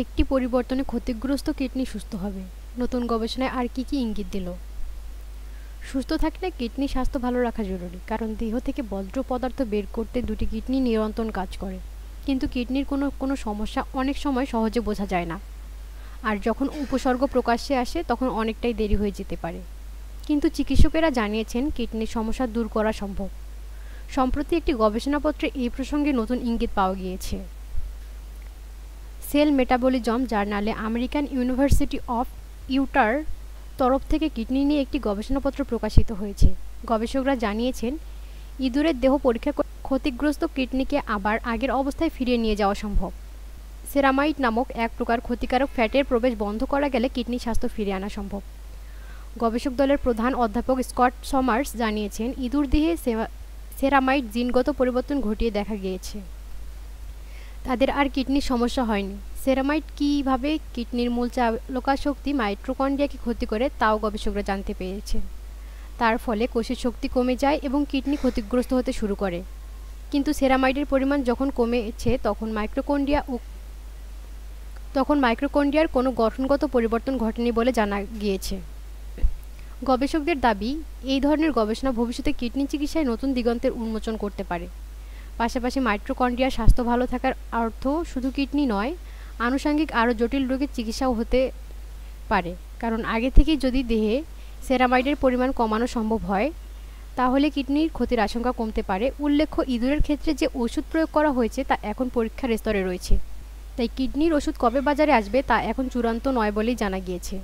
একটি পরিবর্তনে ক্ষতিগ্রস্ত কিডনি সুস্থ হবে। নতুন গবেষণায় আর কি ইঙ্গিত দিল? সুস্থ থাকলে কিডনি স্বাস্থ্য ভালো রাখা জরুরি, কারণ দেহ থেকে বর্জ্য পদার্থ বের করতে দুটি কিডনি নিরন্তর কাজ করে। কিন্তু কিডনির কোনো কোনো সমস্যা অনেক সময় সহজে বোঝা যায় না, আর যখন উপসর্গ প্রকাশ্যে আসে তখন অনেকটাই দেরি হয়ে যেতে পারে। কিন্তু চিকিৎসকেরা জানিয়েছেন কিডনির সমস্যা দূর করা সম্ভব। সম্প্রতি একটি গবেষণাপত্রে এই প্রসঙ্গে নতুন ইঙ্গিত পাওয়া গিয়েছে। সেল মেটাবলিজম জার্নালে আমেরিকান ইউনিভার্সিটি অফ ইউটার তরফ থেকে কিডনি নিয়ে একটি গবেষণাপত্র প্রকাশিত হয়েছে। গবেষকরা জানিয়েছেন ইঁদুরের দেহ পরীক্ষা করে ক্ষতিগ্রস্ত কিডনিকে আবার আগের অবস্থায় ফিরিয়ে নিয়ে যাওয়া সম্ভব। সেরামাইড নামক এক প্রকার ক্ষতিকারক ফ্যাটের প্রবেশ বন্ধ করা গেলে কিডনি স্বাস্থ্য ফিরিয়ে আনা সম্ভব। গবেষক দলের প্রধান অধ্যাপক স্কট সমার্স জানিয়েছেন ইঁদুর দেহে সেরামাইড জিনগত পরিবর্তন ঘটিয়ে দেখা গিয়েছে। তাদের আর কিডনির সমস্যা হয়নি। সেরামাইড কীভাবে কিডনির মূল চালকা শক্তি মাইটোকন্ড্রিয়াকে ক্ষতি করে তাও গবেষকরা জানতে পেরেছেন। তার ফলে কোষের শক্তি কমে যায় এবং কিডনি ক্ষতিগ্রস্ত হতে শুরু করে। কিন্তু সেরামাইডের পরিমাণ যখন কমেছে তখন মাইটোকন্ড্রিয়ার কোনো গঠনগত পরিবর্তন ঘটেনি বলে জানা গিয়েছে। গবেষকদের দাবি, এই ধরনের গবেষণা ভবিষ্যতে কিডনি চিকিৎসায় নতুন দিগন্তের উন্মোচন করতে পারে। পাশাপাশি মাইটোকন্ড্রিয়ার স্বাস্থ্য ভালো থাকার অর্থ শুধু কিডনি নয়, আনুষঙ্গিক আরও জটিল রোগের চিকিৎসাও হতে পারে। কারণ আগে থেকেই যদি দেহে সেরামাইডের পরিমাণ কমানো সম্ভব হয়, তাহলে কিডনির ক্ষতির আশঙ্কা কমতে পারে। উল্লেখ্য, ইঁদুরের ক্ষেত্রে যে ওষুধ প্রয়োগ করা হয়েছে তা এখন পরীক্ষার স্তরে রয়েছে, তাই কিডনির ওষুধ কবে বাজারে আসবে তা এখন চূড়ান্ত নয় বলেই জানা গিয়েছে।